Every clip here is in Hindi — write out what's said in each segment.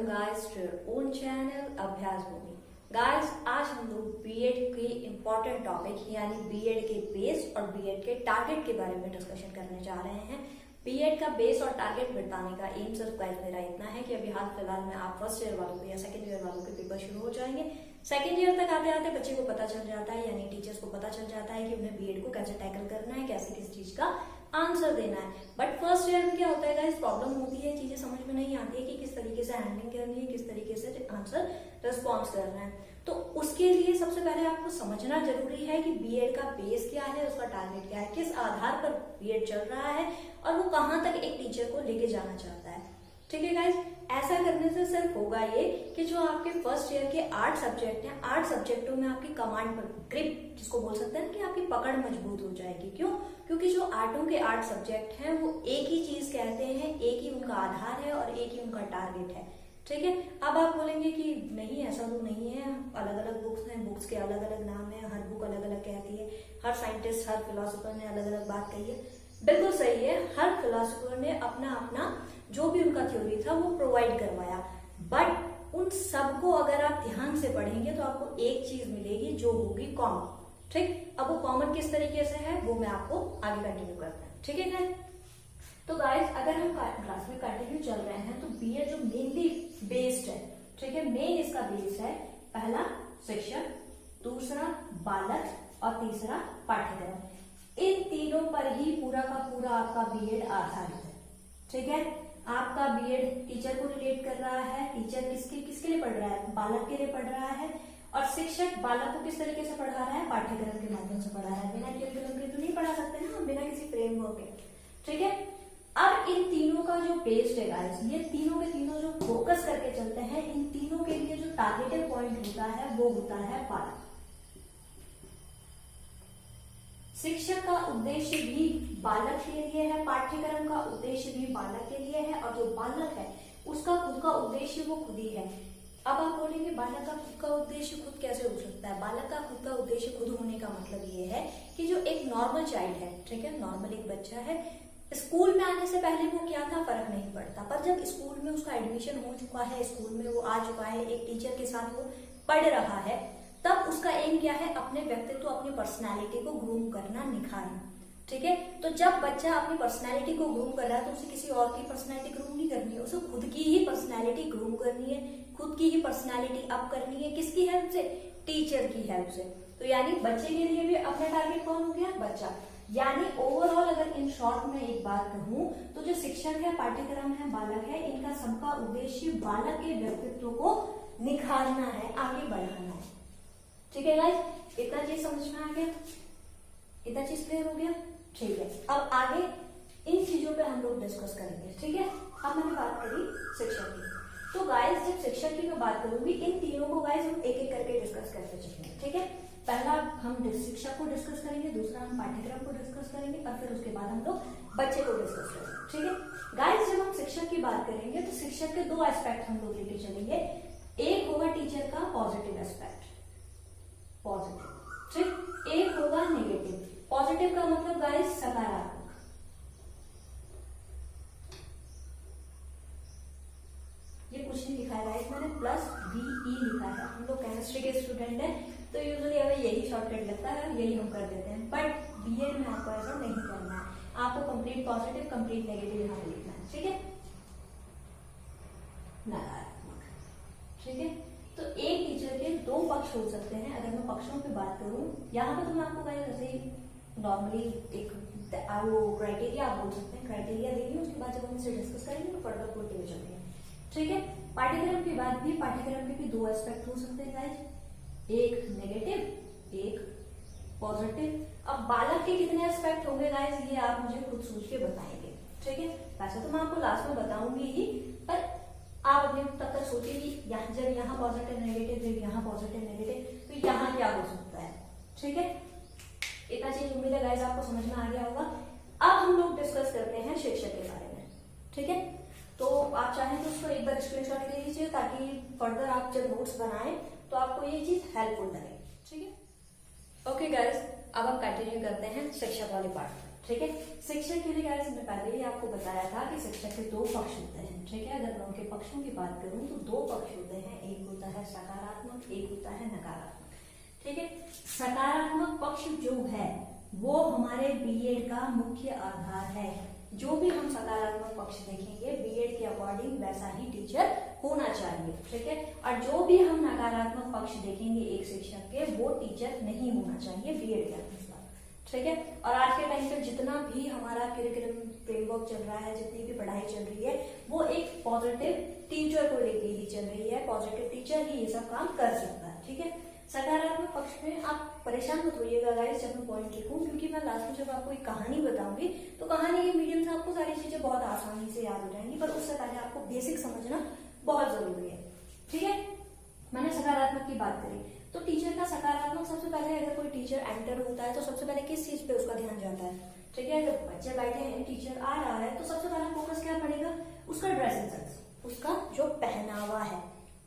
guys to your own channel अभ्यास भूमि। गाइस आज हम लोग बीएड के इम्पोर्टेंट टॉपिक यानी बीएड के बेस और बीएड के टारगेट के बारे में डिस्कशन करने जा रहे हैं। बीएड का बेस और टारगेट बताने का एम सिर्फ गाइस मेरा इतना है कि अभी हाल फिलहाल में आप फर्स्ट ईयर वालों के या सेकंड ईयर वालों के पेपर शुरू हो जाएंगे। सेकंड ईयर तक आते आते बच्चे को पता चल जाता है यानी टीचर्स को पता चल जाता है कि उन्हें बीएड को कैसे टैकल करना है, कैसे किस चीज का आंसर देना है। बट फर्स्ट ईयर में क्या होता है गाइस, प्रॉब्लम होती है, चीजें समझ में नहीं आती है कि किस तरीके से हैंडलिंग करनी है, किस तरीके से आंसर रिस्पॉन्स करना है। तो उसके लिए सबसे पहले आपको समझना जरूरी है कि बीएड का बेस क्या है, उसका टारगेट क्या है, किस आधार पर बीएड चल रहा है और वो कहाँ तक एक टीचर को लेके जाना चाहता है। ठीक है गाइस, ऐसा करने से सिर्फ होगा ये कि जो आपके फर्स्ट ईयर के 8 सब्जेक्ट हैं, 8 सब्जेक्टों में आपकी कमांड ग्रिप जिसको बोल सकते हैं कि आपकी पकड़ मजबूत हो जाएगी। क्यों? क्योंकि जो 8 के 8 सब्जेक्ट हैं वो एक ही चीज कहते हैं, एक ही उनका आधार है और एक ही उनका टारगेट है। ठीक है, अब आप बोलेंगे कि नहीं ऐसा तो नहीं है, अलग अलग बुक्स हैं, बुक्स के अलग अलग नाम है, हर बुक अलग अलग कहती है, हर साइंटिस्ट हर फिलोसोफर ने अलग अलग बात कही है। बिल्कुल सही है, हर फिलोसोफर ने अपना अपना जो भी उनका थ्योरी था वो प्रोवाइड करवाया। बट उन सबको अगर आप ध्यान से पढ़ेंगे तो आपको एक चीज मिलेगी जो होगी कॉमन। ठीक, अब वो कॉमन किस तरीके से है वो मैं आपको आगे कंटिन्यू करता हूँ। ठीक है गाइस, तो गाइस अगर हम क्लास में कंटिन्यू चल रहे हैं तो बीएड जो मेनली बेस्ड है, ठीक है, मेन इसका बेस है पहला शिक्षक, दूसरा बालक और तीसरा पाठ्यक्रम। इन तीनों पर ही पूरा का पूरा आपका बीएड आधारित है। ठीक है, आपका बीएड टीचर को रिलेट कर रहा है, टीचर किसके लिए पढ़ रहा है, बालक के लिए पढ़ रहा है, और शिक्षक बालक को किस तरीके से पढ़ा रहा है, पाठ्यक्रम के माध्यम से पढ़ा रहा है। बिना करिकुलम के तो नहीं पढ़ा सकते ना, बिना किसी फ्रेमवर्क के। ठीक है, अब इन तीनों का जो बेस्ड है गाइस, ये तीनों के तीनों जो फोकस करके चलते हैं, इन तीनों के लिए जो टारगेटेड पॉइंट होता है वो होता है बालक। शिक्षक का उद्देश्य भी बालक के लिए है, पाठ्यक्रम का उद्देश्य भी बालक के लिए है, और जो बालक है उसका खुद का उद्देश्य वो खुद ही है। अब आप बोलेंगे बालक का खुद का उद्देश्य खुद कैसे हो सकता है? बालक का खुद का उद्देश्य खुद होने का मतलब ये है कि जो एक नॉर्मल चाइल्ड है, ठीक है, नॉर्मल एक बच्चा है, स्कूल में आने से पहले वो क्या था फर्क नहीं पड़ता, पर जब स्कूल में उसका एडमिशन हो चुका है, स्कूल में वो आ चुका है, एक टीचर के साथ वो पढ़ रहा है, तब उसका एम क्या है, अपने व्यक्तित्व, अपनी पर्सनैलिटी को ग्रूम करना, निखारना। ठीक है, तो जब बच्चा अपनी पर्सनैलिटी को ग्रूम कर रहा है तो उसे किसी और की पर्सनैलिटी ग्रूम नहीं करनी है, उसे खुद की ही पर्सनैलिटी ग्रूम करनी है, खुद की ही पर्सनैलिटी अप करनी है। किसकी हेल्प से? टीचर की हेल्प से। तो यानी बच्चे के लिए भी अपना टारगेट कौन हो गया? बच्चा। यानी ओवरऑल अगर इन शॉर्ट में एक बात कहूं तो जो शिक्षक है, पाठ्यक्रम है, बालक है, इनका सबका उद्देश्य बालक के व्यक्तित्व को निखारना है, आगे बढ़ाना है। ठीक है गाइस, इतना चीज समझ में आ गया, इतना चीज क्लियर हो गया। ठीक है, अब आगे इन चीजों पे हम लोग डिस्कस करेंगे। ठीक है, अब मैंने बात करी शिक्षक की, तो गाइस जब शिक्षक की मैं बात करूंगी, इन तीनों को गाइस हम एक एक करके डिस्कस करते चलेंगे। ठीक है, पहला हम शिक्षक को डिस्कस करेंगे, दूसरा हम पाठ्यक्रम को डिस्कस करेंगे, और फिर उसके बाद हम लोग बच्चे को डिस्कस करेंगे। ठीक है गाइस, जब हम शिक्षक की बात करेंगे तो शिक्षक के 2 एस्पेक्ट हम लोग लेके चलेंगे। एक होगा टीचर का पॉजिटिव एस्पेक्ट, पॉजिटिव, ठीक, एक होगा नेगेटिव। पॉजिटिव का मतलब गाइस सकारात्मक। ये कुछ नहीं लिखा है गाइस, मैंने +BE लिखा है। हम लोग केमिस्ट्री के स्टूडेंट हैं तो यूजुअली हमें यही शॉर्टकट लगता है, यही हम कर देते हैं, बट बीएड में आपको ऐसा नहीं करना है, आपको कंप्लीट पॉजिटिव कंप्लीट नेगेटिव यहाँ पे लिखना है। ठीक है, नकारात्मक। ठीक है, तो एक टीचर के 2 पक्ष हो सकते हैं। अगर मैं पक्षों की बात करूं, यहाँ पे तो मैं आपको गाइस ऐसे ही नॉर्मली एक वो क्राइटेरिया आप बोल सकते हैं, क्राइटेरिया देंगे, उसके बाद जब हम इसे डिस्कस करेंगे तो फर्दर कोई चलेंगे। ठीक है, पाठ्यक्रम की बात भी, पाठ्यक्रम के भी 2 एस्पेक्ट हो सकते हैं गाइस, एक नेगेटिव, एक पॉजिटिव। अब बालक के कितने एस्पेक्ट होंगे गाइस, ये आप मुझे खुद सोच के बताएंगे। ठीक है, वैसे तो मैं आपको लास्ट में बताऊंगी ही, पर आप अपने तब तक सोचिए जब यहाँ पॉजिटिव नेगेटिव, जब यहाँ पॉजिटिव नेगेटिव, तो यहाँ क्या हो सकता है। ठीक है, इतना चीज उम्मीद है गाइस आपको समझ में आ गया होगा। अब हम लोग डिस्कस करते हैं शिक्षक के बारे में। ठीक है, तो आप चाहें तो उसको एक बार स्क्रीनशॉट ले लीजिए ताकि फर्दर आप जब नोट्स बनाएं तो आपको ये चीज हेल्पफुल लगे। ठीक है, ओके गाइस, अब हम कंटिन्यू करते हैं शिक्षक वाले पार्ट। ठीक है। शिक्षक के लिए गाइस मैं पहले ही आपको बताया था कि शिक्षक के दो पक्ष होते हैं, ठीक है। अगर मैं उनके पक्षों की बात करूं तो दो पक्ष होते हैं, एक होता है सकारात्मक, एक होता है नकारात्मक, ठीक है। सकारात्मक पक्ष जो है वो हमारे बीएड का मुख्य आधार है। जो भी हम सकारात्मक पक्ष देखेंगे बीएड के अकॉर्डिंग वैसा ही टीचर होना चाहिए, ठीक है। और जो भी हम नकारात्मक पक्ष देखेंगे एक शिक्षक के, वो टीचर नहीं होना चाहिए बीएड के अनुसार, ठीक है। और आज के टाइम पे जितना भी हमारा करिकुलम फ्रेमवर्क चल रहा है, जितनी भी पढ़ाई चल रही है, वो एक पॉजिटिव टीचर को लेके ही चल रही है। पॉजिटिव टीचर ही ये सब काम कर सकता है, ठीक है। सकारात्मक पक्ष में आप परेशान मत होइएगा गाइस जब मैं पॉइंट लिखूं, क्योंकि मैं लास्ट में जब आपको एक कहानी बताऊंगी तो कहानी के मीडियम से आपको सारी चीजें बहुत आसानी से याद हो जाएंगी, पर उससे पहले आपको बेसिक समझना बहुत जरूरी है, ठीक है। मैंने सकारात्मक की बात करी तो टीचर का सकारात्मक, सबसे पहले अगर कोई टीचर एंटर होता है तो सबसे पहले किस चीज पे उसका ध्यान जाता है, ठीक है। अगर बच्चे बैठे हैं, टीचर आ रहा है, तो सबसे पहला फोकस क्या पड़ेगा, उसका ड्रेसिंग सेंस, उसका जो पहनावा है,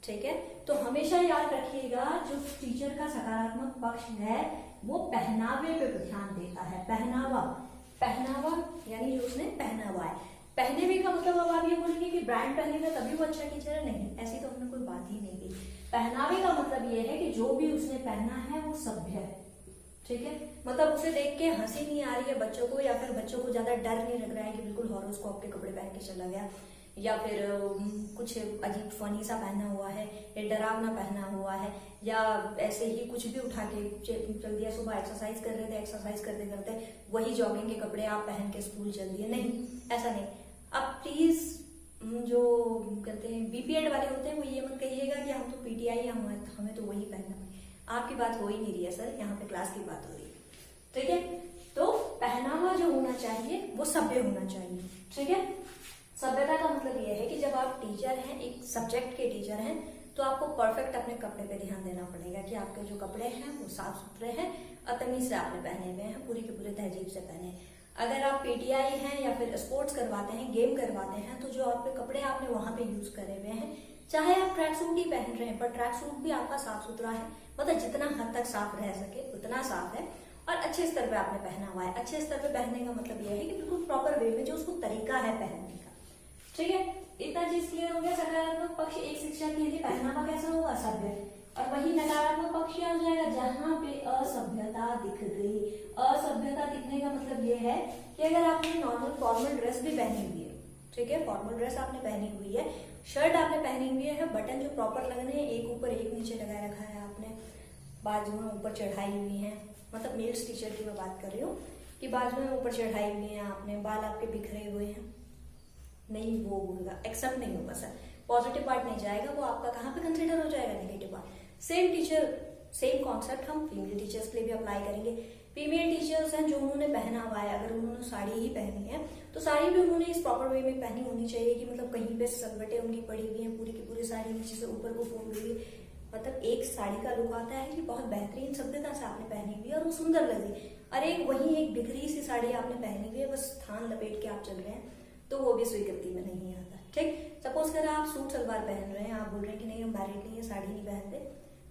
ठीक है। तो हमेशा याद रखिएगा जो टीचर का सकारात्मक पक्ष है वो पहनावे पे ध्यान देता है। पहनावा, पहनावा यानी जो उसने पहना हुआ है। पहनावे का मतलब अब आप ये बोलेंगे कि ब्रांड पहनेगा तभी वो अच्छा टीचर है, नहीं, ऐसी तो हमने कोई बात ही नहीं की। पहनावे का मतलब ये है कि जो भी उसने पहना है वो सभ्य है, ठीक है। मतलब उसे देख के हंसी नहीं आ रही है बच्चों को, या फिर बच्चों को ज्यादा डर नहीं लग रहा है कि बिल्कुल हॉरोस्कोप के कपड़े पहन के चला गया, या फिर कुछ अजीब फनी सा पहना हुआ है, या डरावना पहना हुआ है, या ऐसे ही कुछ भी उठा के चल दिया। सुबह एक्सरसाइज कर रहे थे, एक्सरसाइज करते करते वही जॉगिंग के कपड़े आप पहन के स्कूल चल दिए, नहीं, ऐसा नहीं। अब प्लीज जो कहते हैं बीपीएड वाले होते हैं वो ये मत कहिएगा कि हम तो पीटीआई हैं, हमें तो वही पहनना है। आपकी बात हो ही नहीं रही है सर, यहाँ पे क्लास की बात हो रही है, ठीक है। तो पहनावा जो होना चाहिए वो सभ्य होना चाहिए, ठीक है। सभ्यता का मतलब यह है कि जब आप टीचर हैं, एक सब्जेक्ट के टीचर हैं, तो आपको परफेक्ट अपने कपड़े पे ध्यान देना पड़ेगा कि आपके जो कपड़े हैं वो साफ सुथरे हैं और तमीज से आपने पहने हुए हैं, पूरी के पूरे तहजीब से पहने। अगर आप पीटीआई हैं या फिर स्पोर्ट्स करवाते हैं, गेम करवाते हैं, तो जो आपके कपड़े आपने वहां पे यूज करे हुए हैं, चाहे आप ट्रैक सूट ही पहन रहे हैं, पर ट्रैक सूट भी आपका साफ सुथरा है, मतलब जितना हद तक साफ रह सके उतना साफ है और अच्छे स्तर पे आपने पहना हुआ है। अच्छे स्तर पे पहनने का मतलब यह है कि बिल्कुल प्रॉपर वे में जो उसको तरीका है पहनने का, ठीक है। इतना चीज क्लियर हो गया। सकारात्मक पक्ष एक शिक्षक के लिए पहनावा कैसा होगा, सभ्य। और वही नकारात्मक पक्ष क्या हो जाएगा, जहां पे असभ्यता दिख गई। असभ्यता दिखने का मतलब ये है कि अगर आपने नॉर्मल फॉर्मल ड्रेस भी पहनी हुई है, ठीक है, फॉर्मल ड्रेस आपने पहनी हुई है, शर्ट आपने पहनी हुई है, बटन जो प्रॉपर लगने हैं, एक ऊपर एक नीचे लगाए रखा है आपने, बाजुएं ऊपर चढ़ाई हुई है, मतलब मेल्स टीचर की मैं बात कर रही हूँ कि बाजुएं ऊपर चढ़ाई हुई है आपने, बाल आपके बिखरे हुए हैं, नहीं वो होगा, एक्सेप्ट नहीं होगा सर, पॉजिटिव पार्ट नहीं जाएगा, वो आपका कहाँ पे कंसिडर हो जाएगा, negative part. Same teacher same concept हम फीमेल टीचर्स के लिए भी अप्लाई करेंगे। फीमेल टीचर्स हैं जो उन्होंने पहना हुआ है, अगर उन्होंने साड़ी ही पहनी है तो साड़ी भी उन्होंने इस प्रॉपर वे में पहनी होनी चाहिए कि मतलब कहीं पे सलवटें उनकी पड़ी हुई हैं, पूरी की पूरी साड़ी नीचे से ऊपर को फूल हुई है, मतलब एक साड़ी का लुक आता है कि बहुत बेहतरीन सभ्यता से आपने पहनी हुई है और वो सुंदर लगी, और एक वही एक बिखरी सी साड़ी आपने पहनी हुई है, बस थान लपेट के आप चल रहे हैं, तो वो भी स्वीकृति में नहीं आता, ठीक। सपोज कर आप सूट सलवार पहन रहे हैं, आप बोल रहे हैं कि नहीं हम मैरिड नहीं है, साड़ी नहीं पहनते,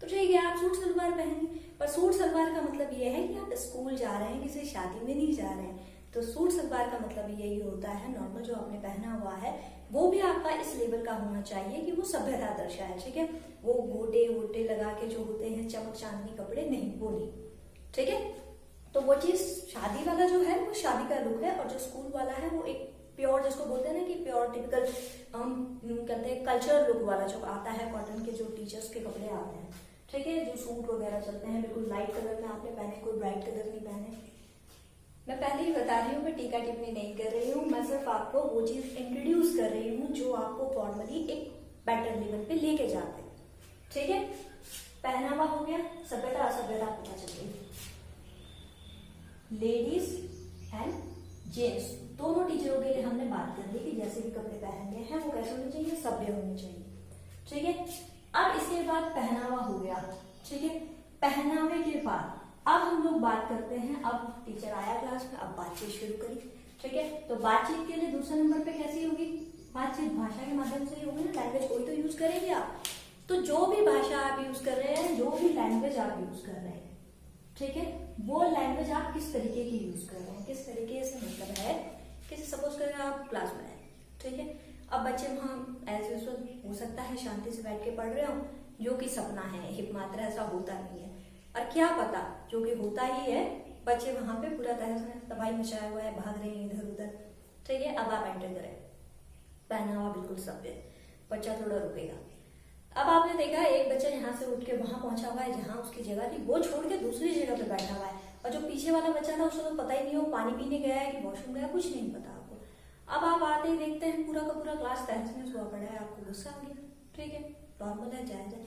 तो ठीक है आप सूट सलवार पहनिए, पर सूट सलवार का मतलब ये है कि आप स्कूल जा रहे हैं, किसी शादी में नहीं जा रहे हैं, तो सूट सलवार का मतलब यही होता है, नॉर्मल जो आपने पहना हुआ है वो भी आपका इस लेवल का होना चाहिए कि वो सभ्यता दर्शाए, ठीक है। वो गोटे वोटे लगा के जो होते हैं चमक चांदनी कपड़े, नहीं, वो नहीं, ठीक है। तो वो चीज शादी वाला जो है वो शादी का लुक है, और जो स्कूल वाला है वो एक प्योर, जिसको बोलते हैं ना कि प्योर टिपिकल हम कहते हैं कल्चर लुक वाला जो आता है, कॉटन के जो टीचर्स के कपड़े आते हैं, ठीक है, जो सूट वगैरह चलते हैं, बिल्कुल लाइट कलर में आपने पहने, कोई ब्राइट कलर नहीं पहने। मैं पहले ही बता रही हूँ, मैं टीका टिप्पणी नहीं कर रही हूँ, मैं सिर्फ आपको वो चीज इंट्रोड्यूस कर रही हूँ जो आपको फॉर्मली एक बेटर लेवल पे लेके जाते, ठीक है। पहनावा हो गया, सभ्यता असभ्यता पता चल गई। लेडीज एंड जेंट्स दोनों टीचरों के लिए हमने बात कर ली कि जैसे भी कपड़े पहनने हैं वो कैसे होने चाहिए, सभ्य होने चाहिए, ठीक है। अब इसके बाद पहनावा हो गया, ठीक है। पहनावे के बाद अब हम लोग बात करते हैं, अब टीचर आया क्लास में, अब बातचीत शुरू करी, ठीक है। तो बातचीत के लिए दूसरे नंबर पे कैसी होगी, बातचीत भाषा के माध्यम से ही होगी ना, लैंग्वेज कोई तो यूज करेंगे आप, तो जो भी भाषा आप यूज कर रहे हैं, जो भी लैंग्वेज आप यूज कर रहे हैं, ठीक है, वो लैंग्वेज आप किस तरीके की यूज कर रहे हैं, किस तरीके से मतलब है कि सपोज करें आप क्लास में हैं, ठीक है, अब बच्चे वहाँ ऐसे हो सकता है शांति से बैठ के पढ़ रहे हो, जो कि सपना है, हितमात्र ऐसा होता नहीं है, और क्या पता जो कि होता ही है, बच्चे वहां पे पूरा तरह से तबाही मचाया हुआ है, भाग रहे हैं इधर उधर, ठीक है। अब आप एंटर करें, पहनावा बिल्कुल सभ्य, बच्चा थोड़ा रुकेगा। अब आपने देखा एक बच्चा यहाँ से उठ के वहां पहुंचा हुआ है जहां उसकी जगह थी, वो छोड़ के दूसरी जगह पे बैठा हुआ है, और जो पीछे वाला बच्चा था उसको तो पता ही नहीं हो पानी पीने गया है कि वॉशरूम गया, कुछ नहीं पता आपको। अब आप आते ही देखते हैं पूरा का पूरा क्लास तहस नहस हुआ पड़ा है, आपको गुस्सा आ गया, ठीक है, नॉर्मल है, जायज है।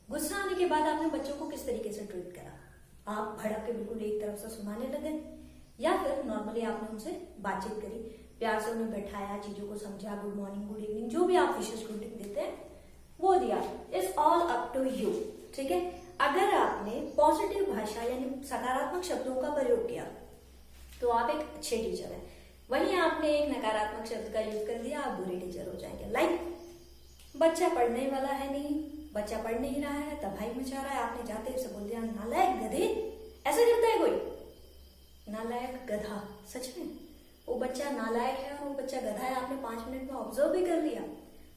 गुस्सा आने के बाद आपने बच्चों को किस तरीके से ट्रीट करा, आप भड़क के बिल्कुल एक तरफ से सुनाने लगे, या फिर नॉर्मली आपने उनसे बातचीत करी, प्यार से उन्हें बैठाया, चीजों को समझा, गुड मॉर्निंग गुड इवनिंग जो भी आप विशेष ग्रीटिंग देते हैं वो दिया, is all up to you, ठीक है। अगर आपने पॉजिटिव भाषा यानी सकारात्मक शब्दों का प्रयोग किया तो आप एक अच्छे टीचर हैं, वहीं आपने एक नकारात्मक शब्द का यूज कर दिया, आप बुरे टीचर हो जाएंगे। लाइक बच्चा पढ़ने वाला है नहीं, बच्चा पढ़ नहीं रहा है, तबाही मचा रहा है, आपने जाते ही बोल दिया नालायक गधे, ऐसा करता है कोई, नालायक गधा, सच में वो बच्चा नालायक है और वो बच्चा गधा है, आपने 5 मिनट में ऑब्जर्व भी कर लिया,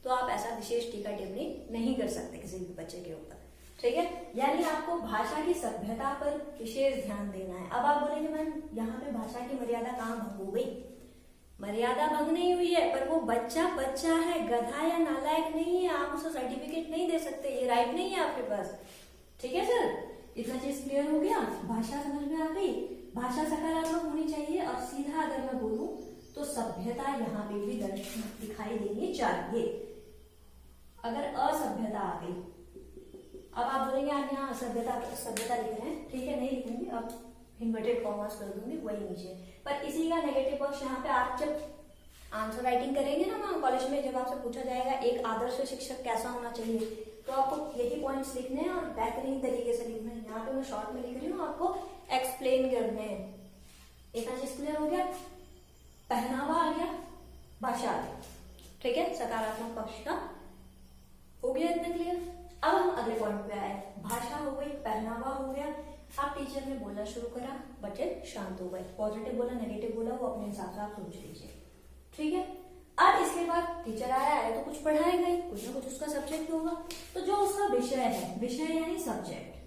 तो आप ऐसा विशेष टीका टिप्पणी नहीं कर सकते किसी भी बच्चे के ऊपर, ठीक है। यानी आपको भाषा की सभ्यता पर विशेष ध्यान देना है। अब आप बोलेंगे मैम यहाँ पे भाषा की मर्यादा कहाँ भंग हो गई, मर्यादा भंग नहीं हुई है, पर वो बच्चा बच्चा है, गधा या नालायक नहीं है, आप उसे सर्टिफिकेट नहीं दे सकते, ये राइट नहीं है आपके पास, ठीक है सर। इतना चीज क्लियर हो गया, भाषा समझ में आ गई, भाषा सकारात्मक होनी चाहिए, और सीधा अगर मैं बोलूं तो सभ्यता यहाँ पे भी दिखाई देनी चाहिए। अगर असभ्यता आ गई, अब आप बोलेंगे आप यहाँ असभ्यता सभ्यता लिख रहे हैं, ठीक है, नहीं लिखूंगी, अब इन्वर्टेड कॉमर्स कर दूंगी वही नीचे, पर इसी का नेगेटिव पक्ष यहाँ पे आप जब आंसर राइटिंग करेंगे ना वहाँ कॉलेज में, जब आपसे पूछा जाएगा एक आदर्श शिक्षक कैसा होना चाहिए, तो आपको यही पॉइंट्स लिखने हैं और बेहतरीन तरीके से लिखना है। यहाँ पे मैं शॉर्ट में लिख रही हूँ, आपको एक्सप्लेन करने हैं। इतना चीज क्लियर हो गया, पहनावा आ गया, भाषा आ गई, ठीक है, सकारात्मक पक्ष का हो गया, इतना क्लियर। अब हम अगले पॉइंट पे आए, भाषा हो गई, पहनावा हो गया, आप टीचर ने बोलना शुरू करा, बच्चे शांत हो गए, पॉजिटिव बोला नेगेटिव बोला वो अपने हिसाब से आप सोच लीजिए, ठीक है। अब इसके बाद टीचर आया है तो कुछ पढ़ाएगा ही, कुछ ना कुछ उसका सब्जेक्ट होगा, तो जो उसका विषय है, विषय यानी सब्जेक्ट,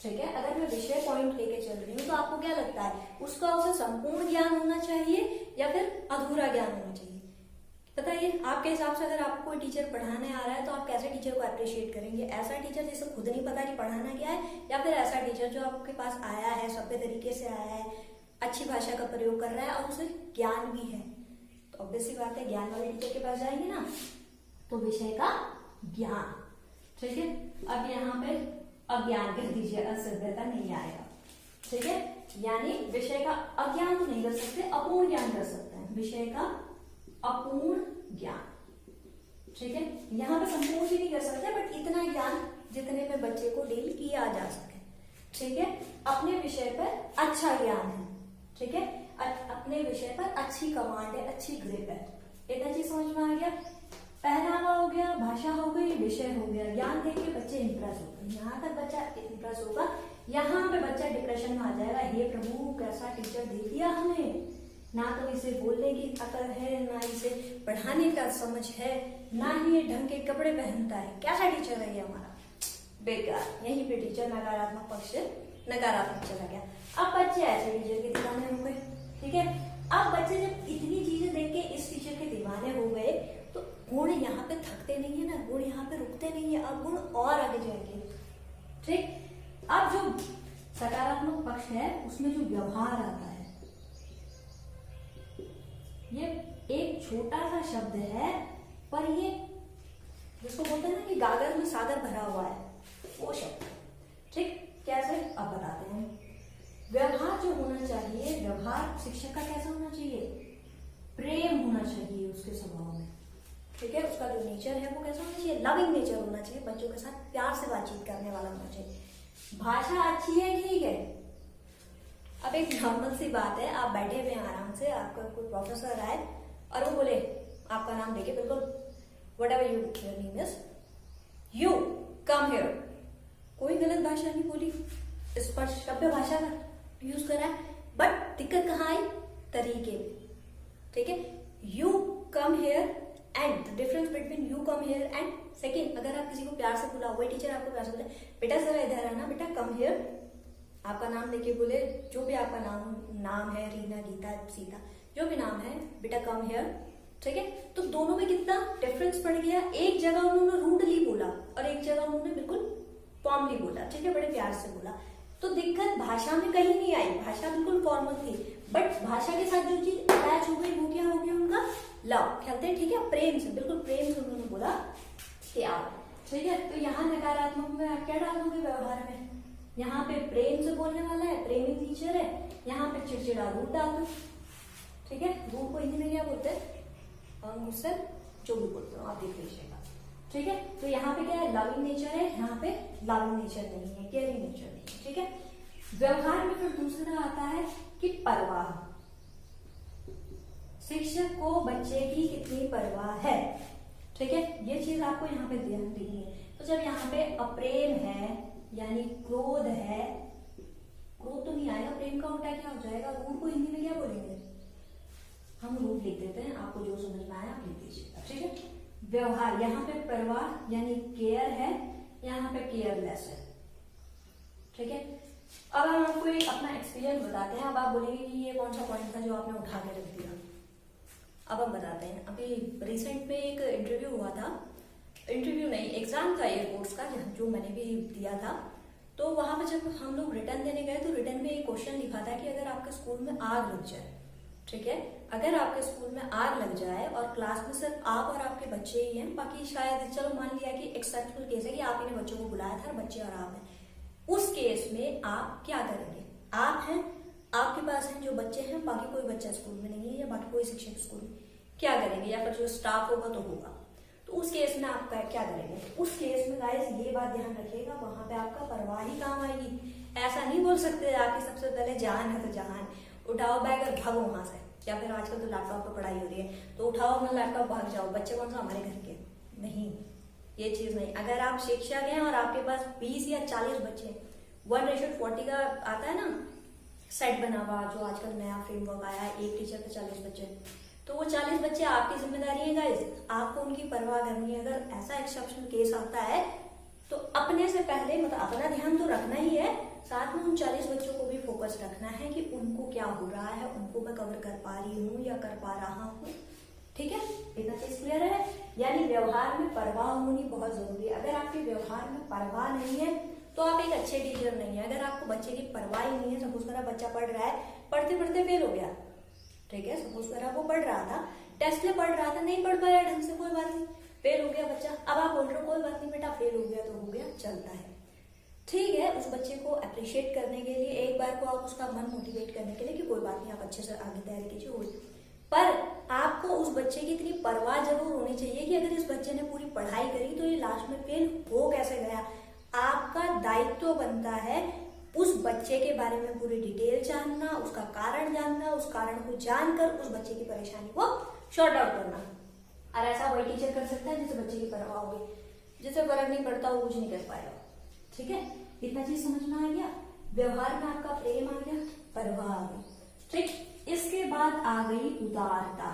ठीक है। अगर मैं विषय पॉइंट लेके चल रही हूँ तो आपको क्या लगता है, उसका उसे संपूर्ण ज्ञान होना चाहिए या फिर अधूरा ज्ञान होना चाहिए, बताइए आपके हिसाब से। अगर आपको कोई टीचर पढ़ाने आ रहा है तो आप कैसे टीचर को अप्रिशिएट करेंगे, ऐसा टीचर जिसे खुद नहीं पता कि पढ़ाना क्या है, या फिर ऐसा टीचर जो आपके पास आया है, सभ्य तरीके से आया है, अच्छी भाषा का प्रयोग कर रहा है और उसे ज्ञान भी है, तो ऑब्वियस सी बात है ज्ञान वाले टीचर के पास जाएंगे ना, तो विषय का ज्ञान, ठीक है। अब यहाँ पे अज्ञान कर दीजिए, असभ्यता नहीं आएगा, ठीक है, यानी विषय का अज्ञान तो नहीं कर सकते, अपूर्ण ज्ञान कर सकते हैं, विषय का अपूर्ण ज्ञान, ठीक है। यहाँ पे संपूर्ण भी नहीं कर सकते, बट इतना ज्ञान जितने में बच्चे को डील किया जा सके, ठीक है। अपने विषय पर अच्छा ज्ञान है, ठीक है, अपने विषय पर अच्छी कमांड है, अच्छी ग्रिप है, इतना चीज समझ में आ गया। पहनावा हो गया, भाषा हो गई, विषय हो गया, ज्ञान देख के बच्चे इंप्रेस हो गए, यहाँ तक बच्चा इंप्रेस होगा, यहाँ पे बच्चा डिप्रेशन में आ जाएगा, हे प्रभु कैसा टीचर दे दिया हमें, ना तो इसे बोलने की अकल है, ना इसे पढ़ाने का समझ है, ना ही ये ढंग के कपड़े पहनता है, कैसा टीचर है ये हमारा, बेकार। यहीं पे टीचर नकारात्मक पक्ष से नकारात्मक चला गया। अब बच्चे ऐसे टीचर के दीवाने हो गए, ठीक है। अब बच्चे जब इतनी चीजें देख के इस टीचर के दीवाने हो गए तो गुण यहाँ पे थकते नहीं है ना, गुण यहाँ पे रुकते नहीं है, अब गुण और आगे जाएंगे, ठीक। अब जो सकारात्मक पक्ष है उसमें जो व्यवहार आता है, ये एक छोटा सा शब्द है, पर ये जिसको बोलते हैं ना कि गागर में सागर भरा हुआ है, वो शब्द, ठीक। कैसे, अब बताते हैं। व्यवहार जो होना चाहिए, व्यवहार शिक्षक का कैसा होना चाहिए, प्रेम होना चाहिए उसके स्वभाव में, ठीक है। उसका जो नेचर है वो कैसा होना चाहिए, लविंग नेचर होना चाहिए, बच्चों के साथ प्यार से बातचीत करने वाला होना चाहिए। भाषा अच्छी है, ठीक है। अब एक नॉर्मल सी बात है, आप बैठे हुए हैं आराम से, आपका कोई प्रोफेसर आए और वो बोले, आपका नाम देके बिल्कुल whatever your name is, you come here, कोई गलत भाषा नहीं बोली, स्पर्श सभ्य भाषा का यूज करा है, बट दिक्कत कहाँ आई? तरीके में। ठीक है, you come here and the difference between you come here and second, अगर आप किसी को प्यार से बुला, वही टीचर आपको प्यार से बोले बेटा जरा इधर आना, बेटा कम हेयर, आपका नाम लेके बोले, जो भी आपका नाम है, रीना, गीता, सीता, जो भी नाम है, बेटा कम हेयर। ठीक है, तो दोनों में कितना डिफरेंस पड़ गया। एक जगह उन्होंने रूडली बोला और एक जगह उन्होंने बिल्कुल फॉर्मली बोला। ठीक है, बड़े प्यार से बोला। तो दिक्कत भाषा में कहीं नहीं आई, भाषा बिल्कुल फॉर्मल थी, बट भाषा के साथ जो चीज अटैच हो गई वो क्या हो गया? उनका लव। कहते हैं ठीक है, प्रेम से, बिल्कुल प्रेम से उन्होंने बोला प्यार। ठीक है, तो यहाँ नकारात्मक में आप क्या डालोगे व्यवहार में? यहाँ पे प्रेम से बोलने वाला है, प्रेमी टीचर है, यहाँ पे चिड़चिड़ा रूड डाल दो। ठीक है, रूड को हिंदी में क्या बोलते हैं? गुस्सा, जो भी बोलते हो आप देख लीजिएगा। ठीक है, तो यहाँ पे क्या है? लविंग नेचर है, यहाँ पे लविंग नेचर नहीं है, केयरिंग नेचर नहीं है। ठीक है, व्यवहार में फिर दूसरा आता है कि परवाह। शिक्षक को बच्चे की कितनी परवाह है। ठीक है, ये चीज आपको यहाँ पे ध्यान देनी है। तो जब यहाँ पे अप्रेम है यानी क्रोध है, क्रोध तो नहीं आएगा, प्रेम का उल्टा क्या हो जाएगा? रूड को हिंदी में क्या बोलेंगे? हम रूड लिख देते हैं, आपको जो समझ में आया आप लिख दीजिएगा। ठीक है, व्यवहार, यहाँ पे परवाह यानी केयर है, यहाँ पे केयरलेस है। ठीक है, अब हम आपको एक अपना एक्सपीरियंस बताते हैं। अब आप बोलेंगे कि ये कौन सा पॉइंट था जो आपने उठा के रख दिया। अब हम बताते हैं। अभी रिसेंट में एक इंटरव्यू हुआ था, इंटरव्यू नहीं, एग्जाम था एयरपोर्ट्स का, जो मैंने भी दिया था। तो वहां पे जब हम लोग रिटर्न देने गए तो रिटर्न में एक क्वेश्चन लिखा था कि अगर आपके स्कूल में आग लग जाए, ठीक है, अगर आपके स्कूल में आग लग जाए और क्लास में सिर्फ आप और आपके बच्चे ही हैं, बाकी शायद चलो मान लिया कि एक्सेप्शनल केस है कि आप ही ने बच्चों को बुलाया था, बच्चे और आप हैं, उस केस में आप क्या करेंगे? आप हैं, आपके पास हैं जो बच्चे हैं, बाकी कोई बच्चा स्कूल में नहीं है या बाकी कोई शिक्षक स्कूल में, क्या करेंगे? या फिर जो स्टाफ होगा तो होगा, तो उस केस में आप क्या करेंगे? उस केस में गाइस ये बात ध्यान रखिएगा, वहां पे आपका परवाह ही काम आएगी। ऐसा नहीं बोल सकते आपकी सबसे पहले जान है तो जहान, उठाओ बैग और भागो वहां से, या फिर आजकल तो लैपटॉप पे पढ़ाई हो रही है तो उठाओ अपना लैपटॉप भाग जाओ। बच्चे कौन सा? हमारे घर के। नहीं, ये चीज नहीं। अगर आप शिक्षक हैं और आपके पास 20 या 40 बच्चे, 1:40 का आता है ना सेट बना हुआ, जो आजकल नया फ्रेमवर्क आया है, एक टीचर पे 40 बच्चे, तो वो 40 बच्चे आपकी जिम्मेदारी है गाइस, आपको उनकी परवाह करनी है। अगर ऐसा एक्सेप्शनल केस आता है तो अपने से पहले मतलब अपना ध्यान तो रखना ही है, साथ में उन 40 बच्चों को भी फोकस रखना है कि उनको क्या हो रहा है, उनको मैं कवर कर पा रही हूँ या कर पा रहा हूँ। ठीक है, इतना चीज क्लियर है। यानी व्यवहार में परवाह होनी बहुत जरूरी है। अगर आपके व्यवहार में परवाह नहीं है तो आप एक अच्छे टीचर नहीं है। अगर आपको बच्चे की परवाह ही नहीं है, सपोज करा बच्चा पढ़ रहा है, पढ़ते पढ़ते फेल हो गया, ठीक है, सपोज करा वो पढ़ रहा था, टेस्ट में पढ़ रहा था, नहीं पढ़ पाया ढंग से, कोई बात नहीं, फेल हो गया बच्चा। अब आप बोल रहे हो कोई बात नहीं बेटा, फेल हो गया तो हो गया, चलता है, ठीक है। उस बच्चे को अप्रिशिएट करने के लिए एक बार को आप उसका मन मोटिवेट करने के लिए कि कोई बात नहीं, आप अच्छे से आगे तैयारी कीजिए, हो। पर आपको उस बच्चे की इतनी परवाह जरूर होनी चाहिए कि अगर इस बच्चे ने पूरी पढ़ाई करी तो ये लास्ट में फेल हो कैसे गया। आपका दायित्व बनता है उस बच्चे के बारे में पूरी डिटेल जानना, उसका कारण जानना, उस कारण को जानकर उस बच्चे की परेशानी को शॉर्ट आउट करना। और ऐसा वही टीचर कर सकता है जिसे बच्चे की परवाह होगी, जिसे फर्क नहीं पड़ता वो कुछ नहीं कर पाएगा। ठीक है, इतना चीज समझ में आ गया। व्यवहार में आपका प्रेम आ गया, परवाह आ गई, ठीक। इसके बाद आ गई उदारता।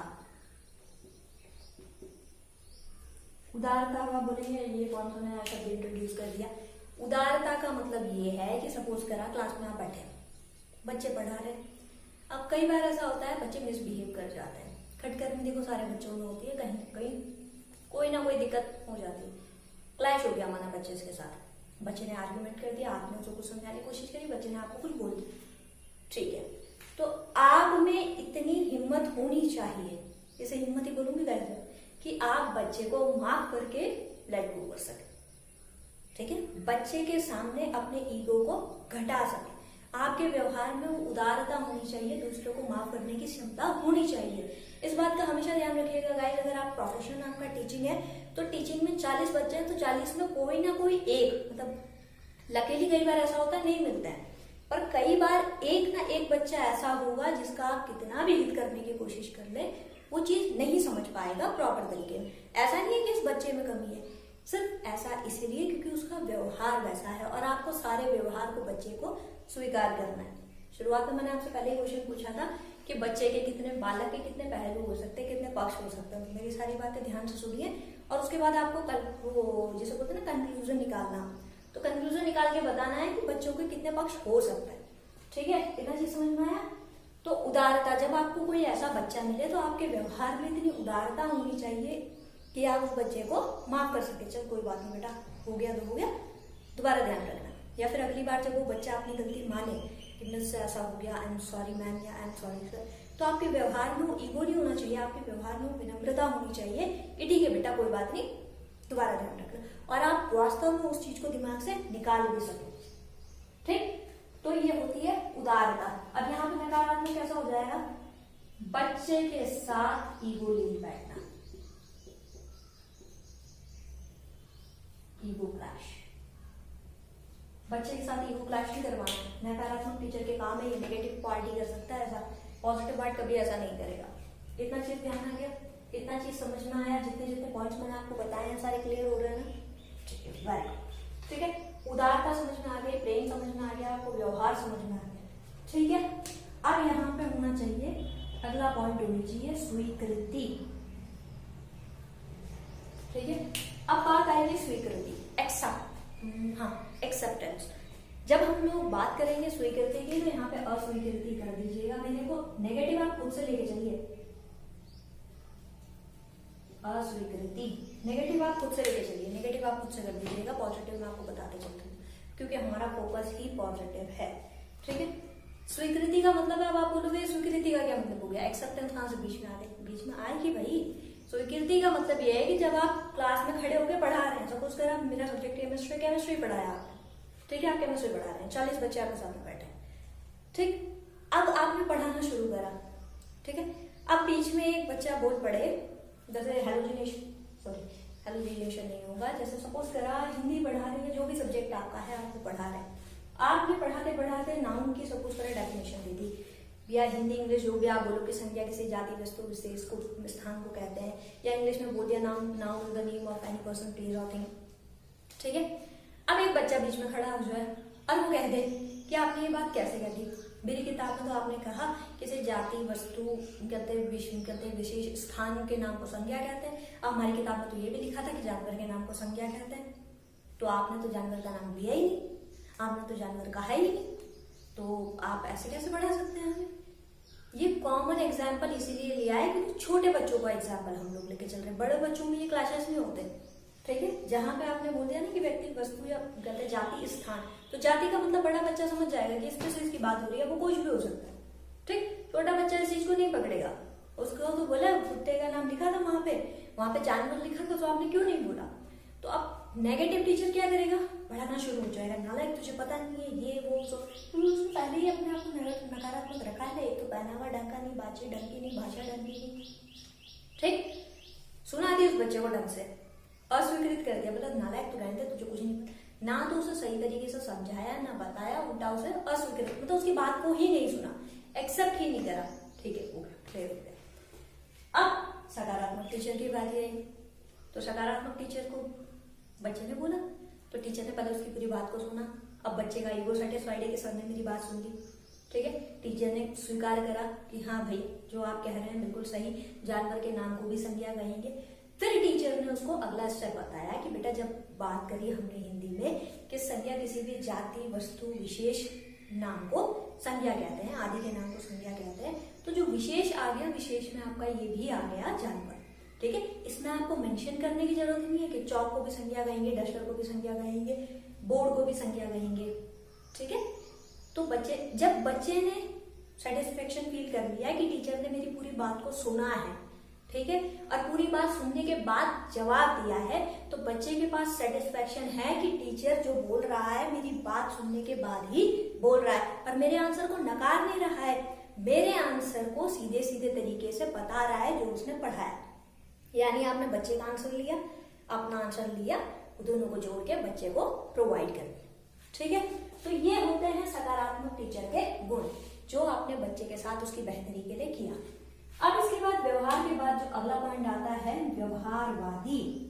उदारता का बोलेंगे ये कौन सा नया शब्द इंट्रोड्यूस कर दिया। उदारता का मतलब ये है कि सपोज करा क्लास में आप बैठे, बच्चे पढ़ा रहे, अब कई बार ऐसा होता है बच्चे मिसबिहेव कर जाते हैं। खटखट देखो सारे बच्चों में होती है, कहीं कहीं कोई ना कोई दिक्कत हो जाती है। क्लैश हो गया माना बच्चे के साथ, बच्चे ने आर्गुमेंट कर दिया, आपने उसको कुछ समझाने की कोशिश करी, बच्चे ने आपको कुछ बोल दिया, ठीक है। तो आप में इतनी हिम्मत होनी चाहिए, जैसे हिम्मत ही बोलूंगी गाइस, कि आप बच्चे को माफ करके लेट गो कर सके, ठीक है। बच्चे के सामने अपने ईगो को घटा सके। आपके व्यवहार में उदारता होनी चाहिए, दूसरों को माफ करने की क्षमता होनी चाहिए। इस बात का हमेशा ध्यान रखिएगा गाइस, अगर आप प्रोफेशन आपका टीचिंग है तो टीचिंग में 40 बच्चे हैं तो 40 में कोई ना कोई एक, मतलब लकीली कई बार ऐसा होता है नहीं मिलता है, पर कई बार एक ना एक बच्चा ऐसा होगा जिसका आप कितना भी हित करने की कोशिश कर ले वो चीज नहीं समझ पाएगा प्रॉपर तरीके में। ऐसा नहीं है कि इस बच्चे में कमी है, सिर्फ ऐसा इसलिए क्योंकि उसका व्यवहार वैसा है और आपको सारे व्यवहार को बच्चे को स्वीकार करना है। शुरुआत में मैंने आपसे पहले ही क्वेश्चन पूछा था कि बच्चे के कितने, बालक के कितने पहलू हो सकते हैं, कितने पक्ष हो सकते हैं। तो मेरी सारी बातें ध्यान से सुनिए और उसके बाद आपको वो जिसे बोलते हैं ना कंक्लूजन निकालना, तो कंक्लूजन निकाल के बताना है कि बच्चों के कितने पक्ष हो सकते हैं। ठीक है, इतना चीज समझ में आया। तो उदारता, जब आपको कोई ऐसा बच्चा मिले तो आपके व्यवहार में इतनी उदारता होनी चाहिए कि आप उस बच्चे को माफ कर सके, चल कोई बात नहीं बेटा, हो गया तो हो गया, दोबारा ध्यान रखना। या फिर अगली बार जब वो बच्चा अपनी गलती माने कि मुझसे ऐसा हो गया, आई एम सॉरी मैम या आई एम सॉरी सर, तो आपके व्यवहार में वो ईगो नहीं होना चाहिए, आपके व्यवहार में विनम्रता होनी चाहिए कि ठीक है बेटा कोई बात नहीं, दोबारा ध्यान रखना। और आप वास्तव में उस चीज को दिमाग से निकाल भी सके। ठीक, तो ये होती है उदारता। अब यहाँ पे नकारात्मक कैसा हो जाएगा, बच्चे के साथ ईगो लिए बैठना, ईगो क्लैश। बच्चे के साथ ईगो क्लैश नहीं करवाना। नकारात्मक टीचर के काम है, ये नेगेटिव पार्टी कर सकता है ऐसा, पॉजिटिव पार्ट कभी ऐसा नहीं करेगा। इतना चीज ध्यान आ गया, इतना चीज समझ में आया, जितने जितने पॉइंट्स मैंने आपको बताए हैं सारे क्लियर हो रहे हैं ना? ठीक है, वेरी गुड। ठीक है, उदारता समझ में आ गई, प्रेम समझ में आ गया, आपको व्यवहार समझ में आ गया। ठीक है, अब यहाँ पे होना चाहिए, अगला पॉइंट होनी चाहिए स्वीकृति। ठीक है, अब बात आएगी स्वीकृति, एक्सेप्ट, हाँ एक्सेप्टेंस। जब हम लोग बात करेंगे स्वीकृति की तो यहाँ पे अस्वीकृति कर दीजिएगा, मैंने को नेगेटिव आप खुद से लेके चलिए, अस्वीकृति नेगेटिव आप खुद से लेके चलिए, नेगेटिव आप खुद से कर दीजिएगा, पॉजिटिव मैं आपको बताते चलती हूँ क्योंकि हमारा फोकस ही पॉजिटिव है। ठीक है, स्वीकृति का मतलब है, अब आप बोलोगे स्वीकृति का क्या मतलब हो गया, एक्सेप्टेंस कहाँ से बीच में आ गई, बीच में आएगी भाई। स्वीकृति का मतलब यह है कि जब आप क्लास में खड़े होकर पढ़ा रहे हैं, सपोज कर आप, मेरा सब्जेक्ट केमिस्ट्री, केमिस्ट्री पढ़ाया आपने, ठीक है, आप केमिस्ट्री पढ़ा रहे हैं, 40 बच्चे आपके सामने बैठे हैं, ठीक, अब आपने पढ़ाना शुरू करा, ठीक है, अब बीच में एक बच्चा बोल पड़े, जैसे हेलोजिनेशन नहीं होगा, जैसे सपोज करा हिंदी पढ़ा रही है, जो भी सब्जेक्ट आपका है आपको पढ़ा रहे हैं, आपने पढ़ाते पढ़ाते नाउन की सपोज करा डेफिनेशन दी थी, या हिंदी इंग्लिश जो भी आप बोलो कि संज्ञा किसी जाति वस्तु विशेष को स्थान को कहते हैं, या इंग्लिश में बोल दिया noun the name of any person place और थिंग। ठीक है, अब एक बच्चा बीच में खड़ा हो जाए और वो कह दे कि आपने ये बात कैसे कह दी, मेरी किताब में तो आपने कहा किसी जाति वस्तु कहते विशेष स्थान के नाम को संज्ञा कहते हैं, अब हमारी किताब में तो ये भी लिखा था कि जानवर के नाम को संज्ञा कहते हैं, तो आपने तो जानवर का नाम लिया ही नहीं, आपने तो जानवर कहा ही नहीं, तो आप ऐसे कैसे बढ़ा सकते हैं हमें। ये कॉमन एग्जाम्पल इसीलिए लिया है क्योंकि छोटे बच्चों का एग्जाम्पल हम लोग लेके चल रहे हैं, बड़े बच्चों में ये क्लासेस नहीं होते। ठीक है, जहां पे आपने बोल दिया ना कि व्यक्ति वस्तु या कहते जाति स्थान, तो जाति का मतलब बड़ा बच्चा समझ जाएगा कि इसमें से इसकी बात हो रही है, वो कुछ भी हो सकता है। ठीक, छोटा बच्चा इस चीज को नहीं पकड़ेगा, उसको तो बोला कुत्ते का नाम लिखा था वहां पे जानवर लिखा था, तो आपने क्यों नहीं बोला। तो अब नेगेटिव टीचर क्या करेगा, पढ़ाना शुरू हो जाएगा, नालायक तुझे पता नहीं है ये वो, उसने पहले ही अपने आप को नकारात्मक रखा है, एक तो पहनावा ढंग का नहीं, बातचीत ढंग की नहीं, भाषा ढंग की नहीं। ठीक, सुना दी उस बच्चे को ढंग से, अस्वीकृत कर दिया, मतलब नालायक तो रहते तुझे कुछ नहीं पता, ना तो उसे सही तरीके से समझाया ना बताया, उल्टा उसे अस्वीकृत, मतलब उसकी बात को ही नहीं सुना, एक्सेप्ट ही नहीं करा। ठीक है, हो गया। अब सकारात्मक टीचर की बात आई, तो सकारात्मक टीचर को बच्चे ने बोला, तो टीचर ने पहले उसकी पूरी बात को सुना, अब बच्चे का ईगो सेटिस्फाइड है कि सर ने मेरी बात सुन ली। ठीक है, टीचर ने स्वीकार करा कि हाँ भाई जो आप कह रहे हैं बिल्कुल सही, जानवर के नाम को भी संज्ञा कहेंगे। फिर टीचर ने उसको अगला स्टेप बताया कि बेटा जब बात करी हमने हिंदी में कि संज्ञा किसी भी जाति वस्तु विशेष नाम को संज्ञा कहते हैं, आदि के नाम को संज्ञा कहते हैं, तो जो विशेष आ गया, विशेष में आपका ये भी आ गया जानवर। ठीक है, इसमें आपको मेंशन करने की जरूरत नहीं है कि चौक को भी संज्ञा कहेंगे, डस्टर को भी संज्ञा कहेंगे, बोर्ड को भी संज्ञा कहेंगे। ठीक है, तो जब बच्चे ने सेटिस्फेक्शन फील कर लिया कि टीचर ने मेरी पूरी बात को सुना है, ठीक है, और पूरी बात सुनने के बाद जवाब दिया है, तो बच्चे के पास सेटिस्फेक्शन है कि टीचर जो बोल रहा है मेरी बात सुनने के बाद ही बोल रहा है, और मेरे आंसर को नकार नहीं रहा है, मेरे आंसर को सीधे सीधे तरीके से बता रहा है जो उसने पढ़ा है। यानी आपने बच्चे का आंसर लिया, अपना आंसर लिया, दोनों को जोड़ के बच्चे को प्रोवाइड कर दिया। ठीक है, तो ये होते हैं सकारात्मक टीचर के गुण जो आपने बच्चे के साथ उसकी बेहतरी के लिए किया। अब इसके बाद व्यवहार के बाद जो अगला पॉइंट आता है व्यवहारवादी।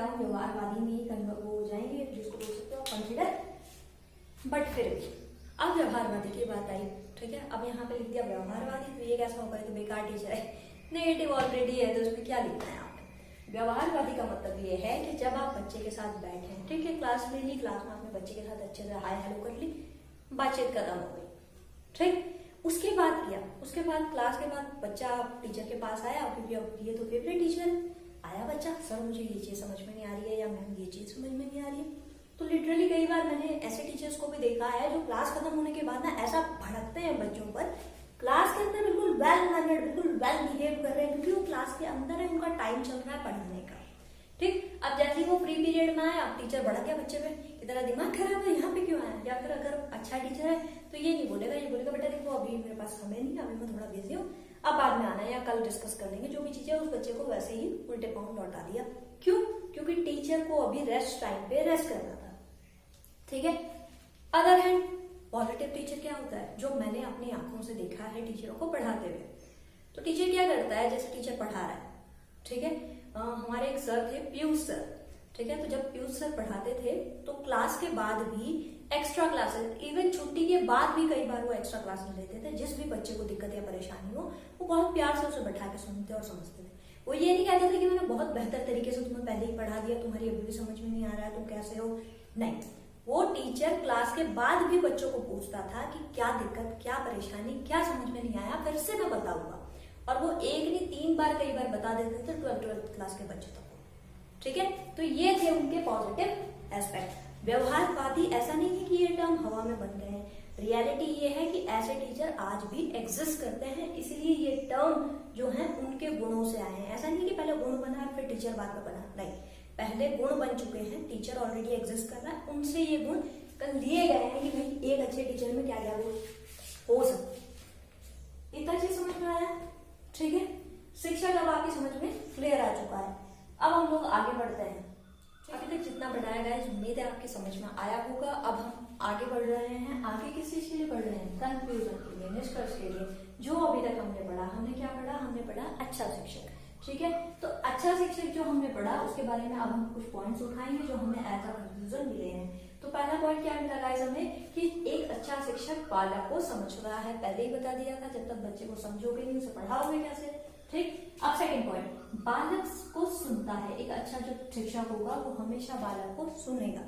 डाउन व्यवहारवादी में ही कन्वर्ट हो जाएंगे, जिसको बोल सकते हो कंसिडर। बट फिर भी अब व्यवहारवादी की बात आई, ठीक है। अब यहाँ पे लिख दिया व्यवहारवादी, तो ये कैसा होगा, तो बेकार टीचर है, नेगेटिव ऑलरेडी है, तो उसमें क्या लिखना है आपने। व्यवहारवादी का मतलब ये है कि जब आप बच्चे के साथ बैठे, ठीक है, क्लास में ली, क्लास में आपने बच्चे के साथ अच्छे से हाय हेलो कर ली, बातचीत खत्म हो गई, ठीक। उसके बाद किया, उसके बाद क्लास के बाद बच्चा टीचर के पास आया, क्योंकि अब ये तो फेवरेट टीचर आया बच्चा, सर मुझे ये चीज समझ में नहीं आ रही है, या मैम ये चीज समझ में नहीं आ रही है। तो लिटरली कई बार मैंने ऐसे टीचर्स को भी देखा है जो क्लास खत्म होने के बाद ना ऐसा भड़कते हैं बच्चों पर, क्लास के अंदर बिल्कुल वेल मैनर्ड, बिल्कुल वेल बिहेव कर रहे हैं, क्योंकि वो क्लास के अंदर है, उनका टाइम चल रहा है पढ़ने का, ठीक। अब जैसे ही वो फ्री पीरियड में आया, अब टीचर भड़क गया बच्चे पे, इतना दिमाग खराब है, यहाँ पे क्यों आया। या फिर अगर अच्छा टीचर है तो ये नहीं बोलेगा, ये बोलेगा बेटा देखो अभी मेरे पास समय नहीं, अभी मैं थोड़ा बिजी हूँ, अब बाद में आना है, या कल डिस्कस कर लेंगे, जो भी चीजें उस बच्चे को वैसे ही उल्टे पाँव लौटा दिया। क्यों? क्योंकि टीचर को अभी रेस्ट टाइम पे रेस्ट करना था, ठीक है। अदर हैंड पॉजिटिव टीचर क्या होता है, जो मैंने अपनी आंखों से देखा है टीचरों को पढ़ाते हुए, तो टीचर क्या करता है, जैसे टीचर पढ़ा रहा है, ठीक है, हमारे एक सर थे पीयूष सर, ठीक है, तो जब पीयूष सर पढ़ाते थे तो क्लास के बाद भी एक्स्ट्रा क्लासेस, इवन छुट्टी के बाद भी कई बार वो एक्स्ट्रा क्लासेस लेते थे, जिस भी बच्चे को दिक्कत या परेशानी हो वो बहुत प्यार से उसे बैठा के सुनते और समझते थे। वो ये नहीं कहते थे कि मैंने बहुत बेहतर तरीके से तुम्हें पहले ही पढ़ा दिया, तुम्हारी अभी भी समझ में नहीं आ रहा है, तुम कैसे हो, नहीं। वो टीचर क्लास के बाद भी बच्चों को पूछता था कि क्या दिक्कत, क्या परेशानी, क्या समझ में नहीं आया, फिर से मैं बताऊंगा, और वो एक नहीं 3 बार कई बार बता देते थे 12th क्लास के बच्चों तक, ठीक है। तो ये थे उनके पॉजिटिव एस्पेक्ट। व्यवहारवादी ऐसा नहीं है कि ये टर्म हवा में बन गए हैं, रियलिटी ये है कि ऐसे टीचर आज भी एग्जिस्ट करते हैं, इसलिए ये टर्म जो है उनके गुणों से आए हैं। ऐसा नहीं कि पहले गुण बना फिर टीचर बाद में बना, नहीं, पहले गुण बन चुके हैं, टीचर ऑलरेडी एग्जिस्ट कर रहा है, उनसे ये गुण कल लिए गए हैं कि भाई एक अच्छे टीचर में क्या क्या गुण हो सकते। इतना चीज समझ में आया, ठीक है। शिक्षक अब आपकी समझ में क्लियर आ चुका है। अब हम लोग आगे बढ़ते हैं। अभी तक जितना पढ़ाया गया है उम्मीद है आपकी समझ में आया होगा। अब हम आगे बढ़ रहे हैं। आगे किस चीज के लिए बढ़ रहे हैं? कंक्लूजन के लिए, निष्कर्ष के लिए। जो अभी तक हमने पढ़ा, हमने क्या पढ़ा? हमने पढ़ा अच्छा शिक्षक, ठीक है। तो अच्छा शिक्षक जो हमने पढ़ा उसके बारे में अब हम कुछ पॉइंट्स उठाएंगे जो हमें एज अ कंक्लूजन मिले हैं। तो पहला पॉइंट क्या मिला गाइस हमें कि एक अच्छा शिक्षक बालक को समझ रहा है, पहले ही बता दिया था। जब तक बच्चे को समझोगे नहीं, उसे पढ़ाओगे कैसे, ठीक। अब सेकंड पॉइंट, बालक को सुनता है। एक अच्छा जो शिक्षक होगा वो हमेशा बालक को सुनेगा,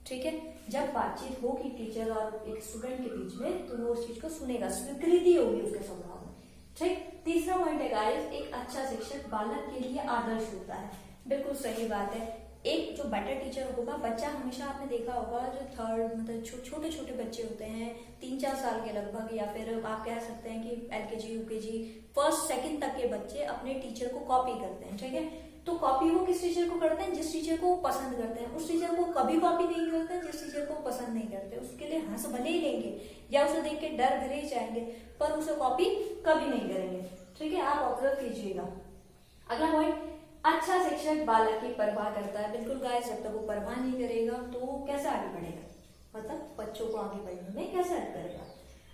ठीक है। जब बातचीत होगी टीचर और एक स्टूडेंट के बीच में तो वो उस चीज को सुनेगा, स्वीकृति होगी उसके स्वभाव में, ठीक। तीसरा पॉइंट है गाइस, एक अच्छा शिक्षक बालक के लिए आदर्श होता है। बिल्कुल सही बात है। एक जो बेटर टीचर होगा, बच्चा हमेशा आपने देखा होगा जो थर्ड मतलब छोटे छोटे बच्चे होते हैं 3-4 साल के लगभग, या फिर आप कह सकते हैं कि LKG UKG फर्स्ट सेकंड तक के बच्चे अपने टीचर को कॉपी करते हैं, ठीक है। तो कॉपी वो किस टीचर को करते हैं? जिस टीचर को पसंद करते हैं। उस टीचर को कभी कॉपी नहीं करते हैं जिस टीचर को पसंद नहीं करते। उसके लिए हंस भले ही लेंगे या उसे देख के डर भले ही जाएंगे, पर उसे कॉपी कभी नहीं करेंगे, ठीक है। आप ऑब्जर्व कीजिएगा। अगला पॉइंट, अच्छा शिक्षक बालक की परवाह करता है। बिल्कुल गाइस, जब तक वो परवाह नहीं करेगा तो वो कैसे आगे बढ़ेगा, मतलब बच्चों को आगे बढ़ने में कैसे हेल्प करेगा।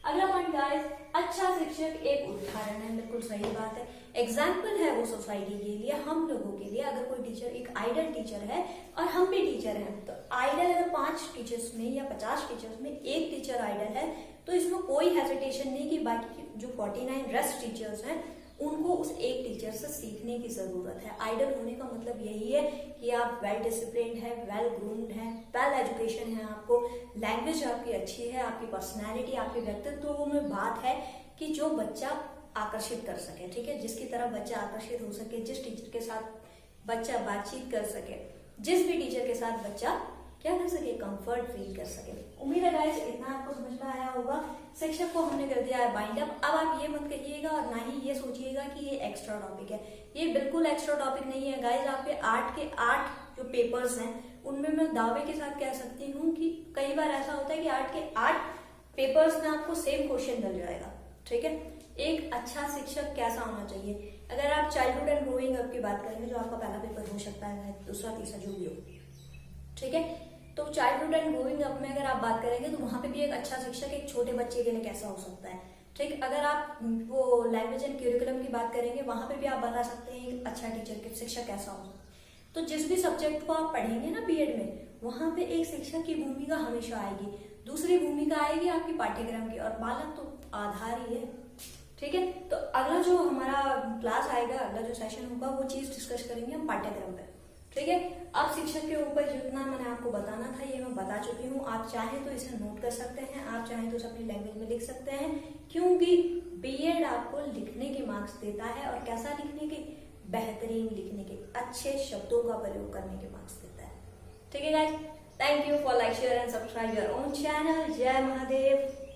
अगला पॉइंट गाइस, अच्छा शिक्षक एक उदाहरण है। बिल्कुल सही बात है, एग्जाम्पल है वो सोसाइटी के लिए, हम लोगों के लिए। अगर कोई टीचर एक आइडल टीचर है और हम भी टीचर हैं, तो आइडल अगर 5 टीचर्स में या 50 टीचर्स में एक टीचर आइडल है तो इसमें कोई हेजिटेशन नहीं कि बाकी जो 49 रेस्ट टीचर्स हैं उनको उस एक टीचर से सीखने की जरूरत है। आइडल होने का मतलब यही है कि आप वेल डिसिप्लिन्ड है, वेल ग्रूम्ड है, वेल एजुकेशन है, आपको लैंग्वेज आपकी अच्छी है, आपकी पर्सनैलिटी, आपके व्यक्तित्व में बात है कि जो बच्चा आकर्षित कर सके, ठीक है। जिसकी तरफ बच्चा आकर्षित हो सके, जिस टीचर के साथ बच्चा बातचीत कर सके, जिस भी टीचर के साथ बच्चा क्या कर सके, कंफर्ट फील कर सके। उम्मीद है गाइस इतना आपको समझ में आया होगा। शिक्षक को हमने कर दिया है बाइंड अप। अब आप ये मत कहिएगा और ना ही ये सोचिएगा कि ये एक्स्ट्रा टॉपिक है। ये बिल्कुल एक्स्ट्रा टॉपिक नहीं है गाइस। आपके 8 के 8 जो पेपर्स हैं उनमें मैं दावे के साथ कह सकती हूँ कि कई बार ऐसा होता है कि 8 के 8 पेपर्स में आपको सेम क्वेश्चन मिल जाएगा, ठीक है। एक अच्छा शिक्षक कैसा होना चाहिए? अगर आप चाइल्डहुड एंड ग्रोइंग अप की बात करेंगे, जो आपका पहला पेपर हो सकता है, दूसरा तीसरा जो भी हो, ठीक है। तो चाइल्डहुड एंड ग्रोइंग अप में अगर आप बात करेंगे तो वहां पे भी एक अच्छा शिक्षक एक छोटे बच्चे के लिए कैसा हो सकता है, ठीक। अगर आप वो लैंग्वेज एंड क्यूरिकुलम की बात करेंगे, वहां पे भी आप बता सकते हैं एक अच्छा टीचर शिक्षक कैसा हो। तो जिस भी सब्जेक्ट को आप पढ़ेंगे ना बीएड में, वहां पे एक शिक्षक की भूमिका हमेशा आएगी। दूसरी भूमिका आएगी आपकी पाठ्यक्रम की, और बालक तो आधार ही है। ठीक है, तो अगला जो हमारा क्लास आएगा, अगला जो सेशन होगा, वो चीज डिस्कस करेंगे हम पाठ्यक्रम पे। ठीक है, अब शिक्षक के ऊपर जितना मैंने आपको बताना था ये मैं बता चुकी हूँ। आप चाहें तो इसे नोट कर सकते हैं, आप चाहें तो इसे अपनी लैंग्वेज में लिख सकते हैं, क्योंकि बीएड आपको लिखने के मार्क्स देता है। और कैसा लिखने के? बेहतरीन लिखने के, अच्छे शब्दों का प्रयोग करने के मार्क्स देता है। ठीक है guys, thank you for like share and subscribe your own channel. जय महादेव।